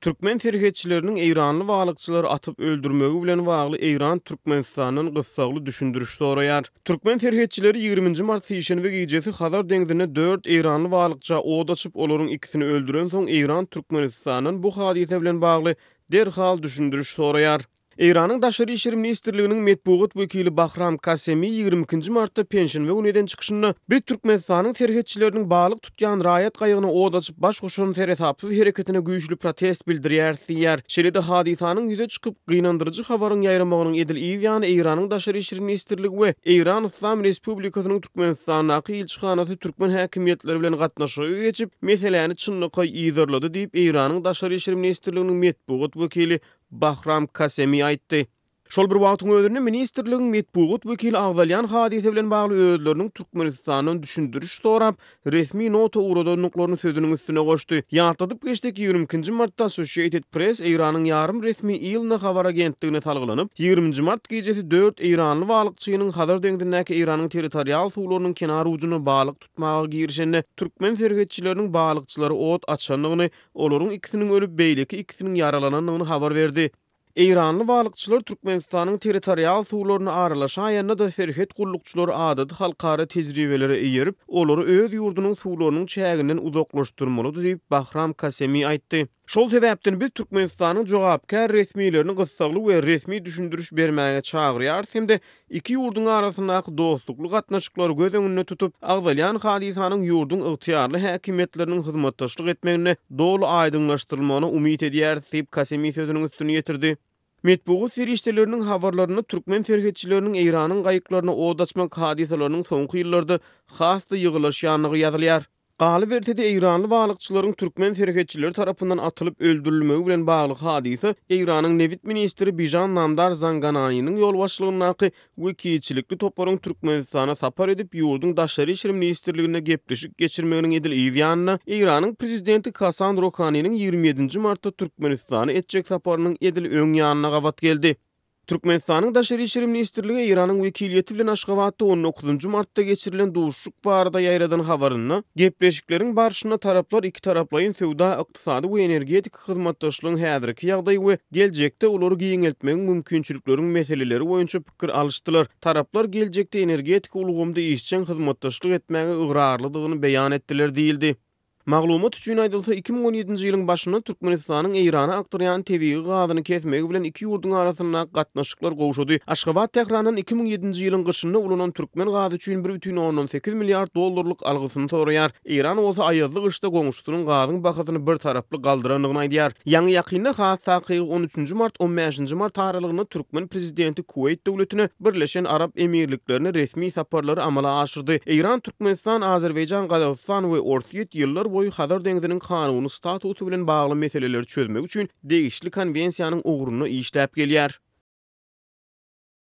Türkmen terhetçilerinin Eýranly baglykçylary atyp öldürmegi bilen bagly Eýran Türkmenistanyň gyssagly düşündürüş soraýar. Türkmen terhetçileri 20 mart şeýşembe gecesi Hazar deňdine 4 Eýranly baglykça od açyp olaryň ikisini öldüren soň Eýran Türkmenistanyň bu hadise bilen bagly derhal düşündürüş soraýar. Eýranyň Daşary işleri ministrliginiň medpugat wekili Bahram Kasemi 22 martda penşenbe güneden çykyşynda bir Türkmenistanyň terhetçileriniň baglyk tutýan raýat gaýygyna od açyp baş goşan terhapsy hereketine güýçli protest bildirýär. Şeýle hadisanyň ýüze çykyp gynandyrjy habaryň ýaýramagynyň edil ýa-ni Eýranyň Daşary işleri ministrligi we Eýran Islam Respublikasynyň Türkmenistanyň ilçihanasy türkmen häkimiýetleri bilen gatnaşygy geçip meseleni çynlyka ýyzarlady diýip Eýranyň Daşary işleri ministrliginiň medpugat wekili Bahram Kasemi aýtdy. Şol bir wagtyň özünde ministrligiň medpugat wekili agzalyan hadise bilen bagly özleriniň Türkmenistanyň düşündürüş sorap, resmi nota uradanlyklaryny sözüniň üstüne goşdy. Ýagtydyp geçdik 22 martda Associated Press Eýranyň ýarym resmi ýylyna habar agentligine talgylanyp, 20 mart gecesi 4 Eýranly balykçynyň Hazar deňdindäki Eýranyň territorial suwlarynyň kenary ujuny balyk tutmagy girişende türkmen terhetçileriniň balykçylary ot açanlygyny, olaryň ikisiniň ölüp beýleki ikisiniň yaralananyny habar berdi. Eýranly balykçylar Türkmenistanyň territorial suwlaryny aralaşan ýa-da da serhet gullukçylary adady halkara tejribelere eýerip, olary öz ýurdunyň suwlarynyň çäginden uzaklaşdyrmaly diýip Bahram Kasemi aýtdy. Şol sebäpden biz Türkmenistanyň jogapkär resmiýetlerini gyssagly we resmi düşündürüş bermäge çagyrýar, hem-de iki ýurduň arasyndaky dostlukly gatnaşyklary göz öňünde tutup, agzalyan hadisanyň ýurduň ygtyýarly häkimetleriniň hyzmatdaşlyk etmegine dolu aýdyňlaşdyrylmagyna umyt edýär diýip Kasemi sözüniň üstüne ýetirdi. Medpugat serişdeleriniň habarlaryny türkmen terhetçileriniň Eýranyň gaýyklaryna od açmak hadisalarynyň soňky ýyllarda hasda ýygylaşýanlygy ýazylýar. Galy bertede Eýranly balykçylaryň türkmen terhetçileri tarapyndan atylyp öldürilmegi bilen bagly hadise Eýranyň Nevit ministri Bijan Namdar Zanganaýynyň ýol başlygyndaky wekilçilikli toplaryň Türkmenistana sapar edip ýurduň Daşary işleri ministrligine gepleşik geçirmeginiň edil ýa-ni Eýranyň prezidenti Hasan Rohanyň 27 martda Türkmenistana etjek saparynyň edil öň ýanyna gabat geldi. Türkmenistanyň Daşary işleri ministrligi Eýranyň wekiliýeti bilen Aşgabatda 19 martda geçirilen duşuk barada ýaýradan habaryny, gepleşikleriň barşyna taraplar iki taraplaryň sowda, ykdysady we energetik hyzmatdaşlygyň häzirki ýagdaý we geljekde olary giňeltmegiň mümkinçilikleriň meseleleri boýunça pikir alşdylar. Taraplar geljekde energetik ulgamda işçiň hyzmatdaşlyk etmäge ıgrarlydygyny beýan etdiler diýildi. Maglumat üçin aýdylsa 2017-nji ýylyň başynda Türkmenistanyň Eýrana aktarýan tebii gazyny kesmegi bilen iki ýurduň arasynda gatnaşyklar gowşady. Aşgabat Tehranyň 2007-nji ýylyň gyşynda ulanan türkmen gazy üçin 1,18 milliard dollarlyk algysyny soraýar. Eýran bolsa aýazly gyşda goňuşdyryň gazyň bahasyny bir taraply galdyranlygyny aýdýar. Ýa-ni ýakynda has takygy 13 mart 15 mart aralygyny türkmen prezidenti Kuwait döwletine Birleşen Arap Emirliklerine resmi saparlary amala aşyrdy. Eýran, Türkmenistan, Azerbaýjan, Gazagystan we Orsiýet ýyllar boyu Hazar deňdiniň kanuny statusy bilen bagly meseleleri çözmek üçin degişli konwensiýanyň ugruny işläp gelýär.